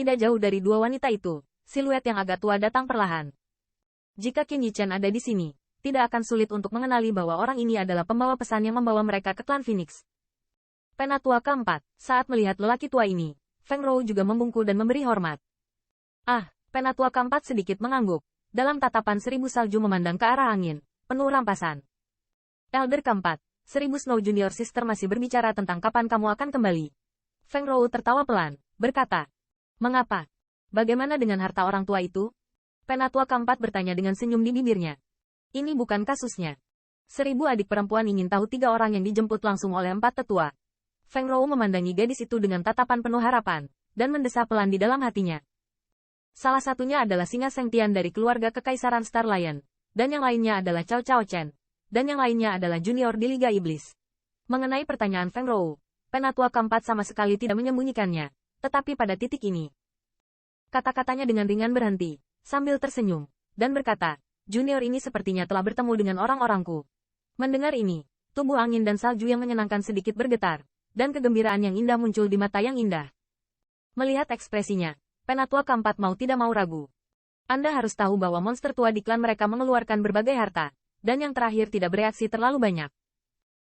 Tidak jauh dari dua wanita itu, siluet yang agak tua datang perlahan. Jika Qin Yichen ada di sini, tidak akan sulit untuk mengenali bahwa orang ini adalah pembawa pesan yang membawa mereka ke klan Phoenix. Penatua keempat, saat melihat lelaki tua ini, Feng Rou juga membungkuk dan memberi hormat. Penatua keempat sedikit mengangguk, dalam tatapan 1000 salju memandang ke arah angin, penuh rampasan. Elder keempat, 1000 Snow Junior Sister masih berbicara tentang kapan kamu akan kembali. Feng Rou tertawa pelan, berkata, "Mengapa? Bagaimana dengan harta orang tua itu?" Penatua keempat bertanya dengan senyum di bibirnya. Ini bukan kasusnya. 1000 adik perempuan ingin tahu 3 orang yang dijemput langsung oleh 4 tetua. Feng Rou memandangi gadis itu dengan tatapan penuh harapan, dan mendesah pelan di dalam hatinya. Salah satunya adalah Singa Sengtian dari keluarga Kekaisaran Star Lion, dan yang lainnya adalah Cao Cao Chen, dan yang lainnya adalah junior di Liga Iblis. Mengenai pertanyaan Feng Rou, penatua keempat sama sekali tidak menyembunyikannya, tetapi pada titik ini, kata-katanya dengan ringan berhenti, sambil tersenyum, dan berkata, "Junior ini sepertinya telah bertemu dengan orang-orangku." Mendengar ini, tubuh angin dan salju yang menyenangkan sedikit bergetar, dan kegembiraan yang indah muncul di mata yang indah. Melihat ekspresinya, penatua keempat mau tidak mau ragu. Anda harus tahu bahwa monster tua di klan mereka mengeluarkan berbagai harta, dan yang terakhir tidak bereaksi terlalu banyak.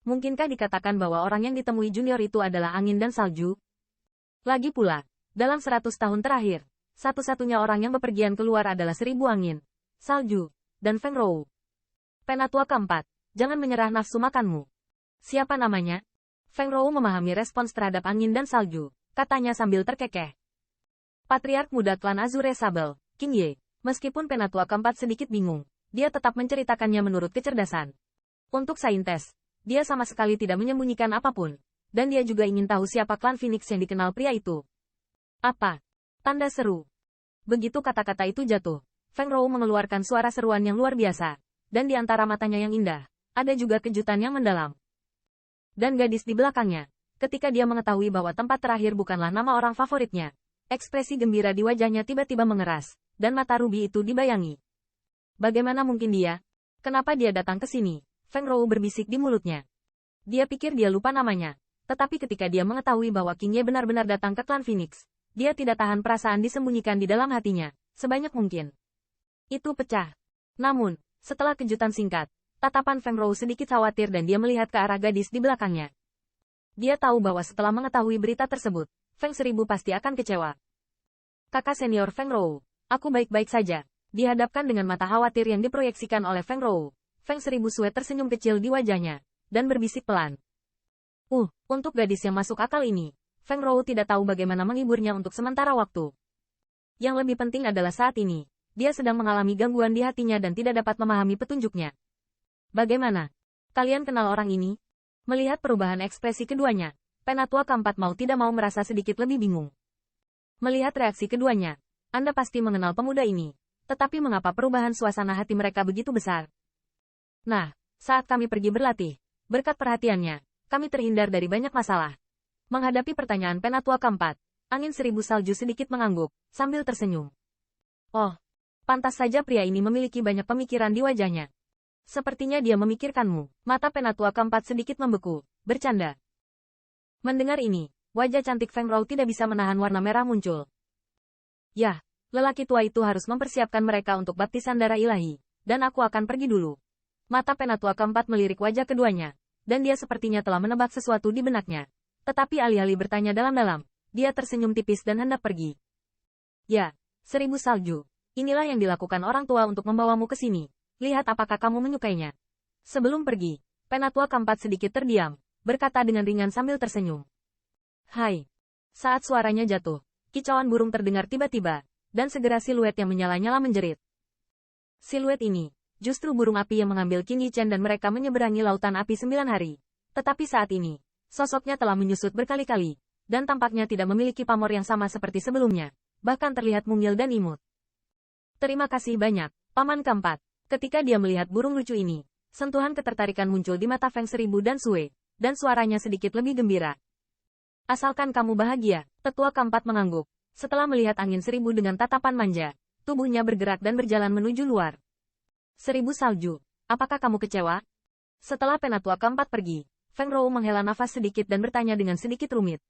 Mungkinkah dikatakan bahwa orang yang ditemui junior itu adalah angin dan salju? Lagi pula, dalam 100 tahun terakhir, satu-satunya orang yang bepergian keluar adalah 1000 angin, salju, dan Feng Rou. Penatua keempat, jangan menyerah nafsu makanmu. Siapa namanya? Feng Rou memahami respons terhadap angin dan salju, katanya sambil terkekeh. Patriark muda klan Azure Sable, King Ye. Meskipun penatua keempat sedikit bingung, dia tetap menceritakannya menurut kecerdasan. Untuk saintes, dia sama sekali tidak menyembunyikan apapun, dan dia juga ingin tahu siapa klan Phoenix yang dikenal pria itu. Apa? Tanda seru. Begitu kata-kata itu jatuh, Feng Rou mengeluarkan suara seruan yang luar biasa, dan di antara matanya yang indah, ada juga kejutan yang mendalam. Dan gadis di belakangnya, ketika dia mengetahui bahwa tempat terakhir bukanlah nama orang favoritnya, ekspresi gembira di wajahnya tiba-tiba mengeras, dan mata Ruby itu dibayangi. Bagaimana mungkin dia? Kenapa dia datang ke sini? Feng Rou berbisik di mulutnya. Dia pikir dia lupa namanya, tetapi ketika dia mengetahui bahwa King Ye benar-benar datang ke klan Phoenix, dia tidak tahan perasaan disembunyikan di dalam hatinya, sebanyak mungkin. Itu pecah. Namun, setelah kejutan singkat, tatapan Feng Rou sedikit khawatir dan dia melihat ke arah gadis di belakangnya. Dia tahu bahwa setelah mengetahui berita tersebut, Feng 1000 pasti akan kecewa. Kakak senior Feng Rou, aku baik-baik saja. Dihadapkan dengan mata khawatir yang diproyeksikan oleh Feng Rou, Feng 1000 Sue tersenyum kecil di wajahnya, dan berbisik pelan. Untuk gadis yang masuk akal ini, Feng Rou tidak tahu bagaimana menghiburnya untuk sementara waktu. Yang lebih penting adalah saat ini, dia sedang mengalami gangguan di hatinya dan tidak dapat memahami petunjuknya. Bagaimana? Kalian kenal orang ini? Melihat perubahan ekspresi keduanya, penatua keempat mau tidak mau merasa sedikit lebih bingung. Melihat reaksi keduanya, Anda pasti mengenal pemuda ini. Tetapi mengapa perubahan suasana hati mereka begitu besar? Nah, saat kami pergi berlatih, berkat perhatiannya, kami terhindar dari banyak masalah. Menghadapi pertanyaan penatua keempat, angin 1000 salju sedikit mengangguk, sambil tersenyum. Oh, pantas saja pria ini memiliki banyak pemikiran di wajahnya. Sepertinya dia memikirkanmu. Mata penatua keempat sedikit membeku, bercanda. Mendengar ini, wajah cantik Feng Rou tidak bisa menahan warna merah muncul. Yah, lelaki tua itu harus mempersiapkan mereka untuk baptisan darah ilahi, dan aku akan pergi dulu. Mata penatua keempat melirik wajah keduanya, dan dia sepertinya telah menebak sesuatu di benaknya. Tetapi alih-alih bertanya dalam-dalam, dia tersenyum tipis dan hendak pergi. Ya, 1000 salju. Inilah yang dilakukan orang tua untuk membawamu ke sini. Lihat apakah kamu menyukainya. Sebelum pergi, penatua keempat sedikit terdiam, berkata dengan ringan sambil tersenyum. Hai. Saat suaranya jatuh, kicauan burung terdengar tiba-tiba, dan segera siluet yang menyala-nyala menjerit. Siluet ini, justru burung api yang mengambil Qin Yichen dan mereka menyeberangi lautan api 9 hari. Tetapi saat ini, sosoknya telah menyusut berkali-kali, dan tampaknya tidak memiliki pamor yang sama seperti sebelumnya, bahkan terlihat mungil dan imut. Terima kasih banyak, Paman keempat. Ketika dia melihat burung lucu ini, sentuhan ketertarikan muncul di mata Feng 1000 dan Sue, dan suaranya sedikit lebih gembira. Asalkan kamu bahagia, tetua keempat mengangguk. Setelah melihat angin 1000 dengan tatapan manja, tubuhnya bergerak dan berjalan menuju luar. 1000 salju, apakah kamu kecewa? Setelah penatua keempat pergi, Feng Rou menghela nafas sedikit dan bertanya dengan sedikit rumit.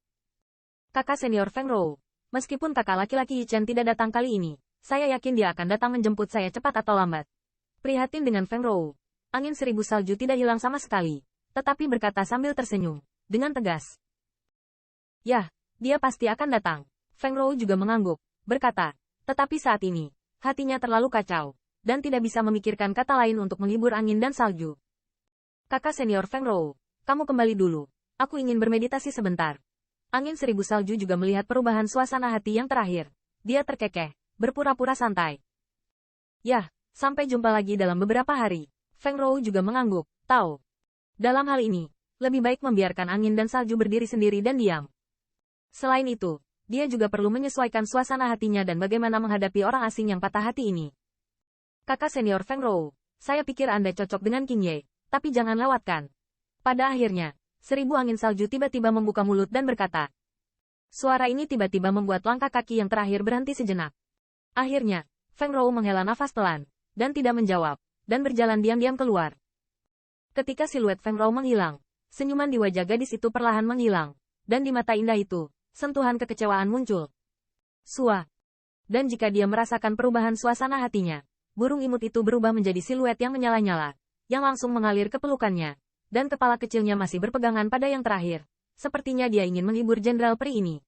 Kakak senior Feng Rou, Meskipun kakak laki-laki Yi Chen tidak datang kali ini, saya yakin dia akan datang menjemput saya cepat atau lambat. Prihatin dengan Feng Rou. Angin seribu salju tidak hilang sama sekali, tetapi berkata sambil tersenyum, dengan tegas. Yah, dia pasti akan datang. Feng Rou juga mengangguk, berkata, tetapi saat ini, hatinya terlalu kacau, dan tidak bisa memikirkan kata lain untuk menghibur angin dan salju. Kakak senior Feng Rou, kamu kembali dulu. Aku ingin bermeditasi sebentar. Angin seribu salju juga melihat perubahan suasana hati yang terakhir. Dia terkekeh, berpura-pura santai. Yah, sampai jumpa lagi dalam beberapa hari. Feng Rou juga mengangguk, tahu. Dalam hal ini, lebih baik membiarkan angin dan salju berdiri sendiri dan diam. Selain itu, dia juga perlu menyesuaikan suasana hatinya dan bagaimana menghadapi orang asing yang patah hati ini. Kakak senior Feng Rou, saya pikir Anda cocok dengan Qing Ye, tapi jangan lewatkan. Pada akhirnya, 1000 angin salju tiba-tiba membuka mulut dan berkata. Suara ini tiba-tiba membuat langkah kaki yang terakhir berhenti sejenak. Akhirnya, Feng Rou menghela nafas pelan, dan tidak menjawab, dan berjalan diam-diam keluar. Ketika siluet Feng Rou menghilang, senyuman di wajah gadis itu perlahan menghilang, dan di mata indah itu, sentuhan kekecewaan muncul. Sua. Dan jika dia merasakan perubahan suasana hatinya, burung imut itu berubah menjadi siluet yang menyala-nyala, yang langsung mengalir ke pelukannya. Dan kepala kecilnya masih berpegangan pada yang terakhir. Sepertinya dia ingin menghibur jenderal peri ini.